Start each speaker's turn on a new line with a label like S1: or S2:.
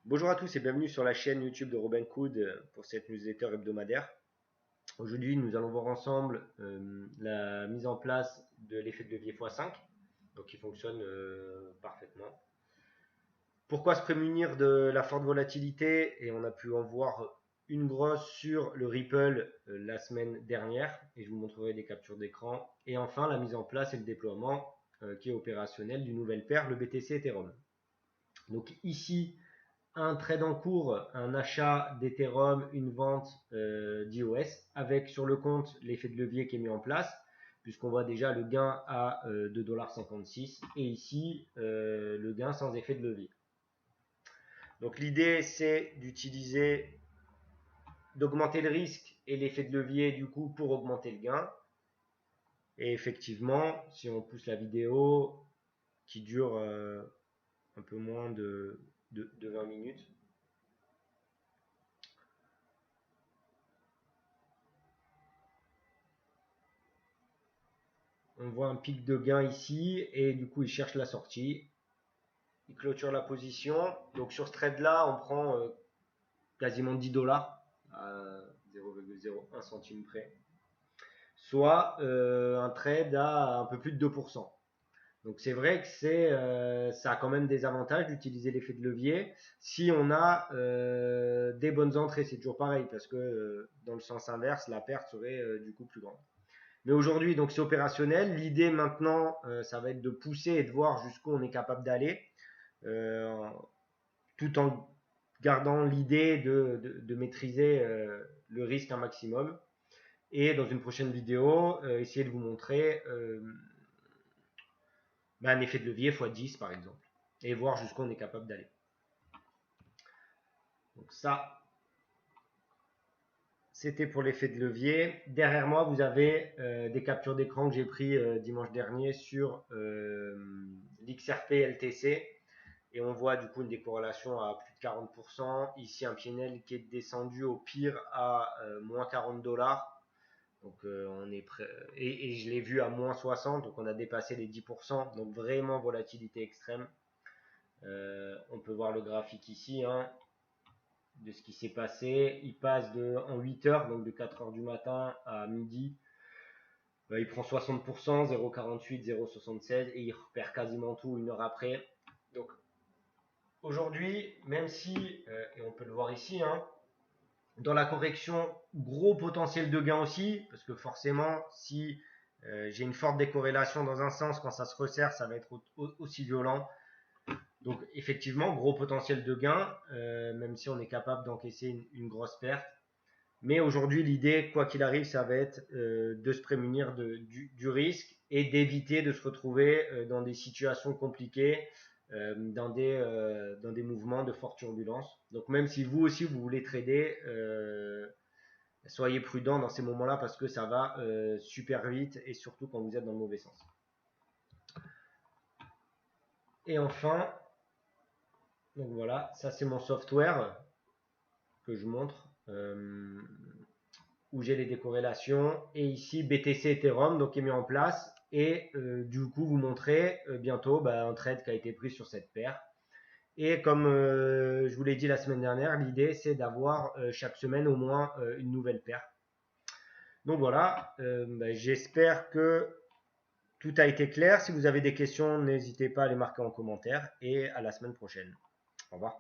S1: Bonjour à tous et bienvenue sur la chaîne YouTube de Robinhood pour cette newsletter hebdomadaire. Aujourd'hui, nous allons voir ensemble la mise en place de l'effet de levier x5, donc qui fonctionne parfaitement. Pourquoi se prémunir de la forte volatilité? Et on a pu en voir une grosse sur le Ripple la semaine dernière, et je vous montrerai des captures d'écran. Et enfin, la mise en place et le déploiement qui est opérationnel d'une nouvelle paire, le BTC Ethereum. Donc ici, un trade en cours, un achat d'Ethereum, une vente d'IOS, avec sur le compte l'effet de levier qui est mis en place, puisqu'on voit déjà le gain à 2,56 $, et ici le gain sans effet de levier. Donc l'idée c'est d'utiliser, d'augmenter le risque et l'effet de levier du coup pour augmenter le gain. Et effectivement, si on pousse la vidéo qui dure un peu moins de 20 minutes, on voit un pic de gain ici et du coup il cherche la sortie, il clôture la position. Donc sur ce trade là on prend quasiment 10 $ à 0,01 centime près, soit un trade à un peu plus de 2%. Donc c'est vrai que ça a quand même des avantages d'utiliser l'effet de levier si on a des bonnes entrées. C'est toujours pareil parce que dans le sens inverse la perte serait du coup plus grande. Mais aujourd'hui, donc c'est opérationnel. L'idée maintenant, ça va être de pousser et de voir jusqu'où on est capable d'aller, euh, tout en gardant l'idée de maîtriser le risque un maximum. Et dans une prochaine vidéo, essayer de vous montrer un effet de levier x10 par exemple, et voir jusqu'où on est capable d'aller. Donc ça, c'était pour l'effet de levier. Derrière moi, vous avez des captures d'écran que j'ai pris dimanche dernier sur l'XRP LTC. Et on voit du coup une décorrélation à plus de 40%. Ici, un PNL qui est descendu au pire à moins 40 $. Donc on est prêt. Et je l'ai vu à moins 60, donc on a dépassé les 10%. Donc vraiment volatilité extrême. On peut voir le graphique ici, hein, de ce qui s'est passé. Il passe en 8 heures, donc de 4 heures du matin à midi. Il prend 60%, 0,48, 0,76 et il repère quasiment tout une heure après. Donc aujourd'hui, même si, et on peut le voir ici, hein, dans la correction, gros potentiel de gain aussi, parce que forcément, si j'ai une forte décorrélation dans un sens, quand ça se resserre, ça va être aussi violent. Donc effectivement, gros potentiel de gain, même si on est capable d'encaisser une grosse perte. Mais aujourd'hui, l'idée, quoi qu'il arrive, ça va être de se prémunir du risque et d'éviter de se retrouver dans des situations compliquées, dans des mouvements de forte turbulence. Donc même si vous aussi, vous voulez trader, soyez prudent dans ces moments-là parce que ça va super vite et surtout quand vous êtes dans le mauvais sens. Et enfin, donc voilà, ça c'est mon software que je montre. Où j'ai les décorrélations, et ici BTC Ethereum donc qui est mis en place, et du coup vous montrer bientôt un trade qui a été pris sur cette paire. Et comme je vous l'ai dit la semaine dernière, l'idée c'est d'avoir chaque semaine au moins une nouvelle paire. Donc voilà, j'espère que tout a été clair. Si vous avez des questions, n'hésitez pas à les marquer en commentaire, et à la semaine prochaine. Au revoir.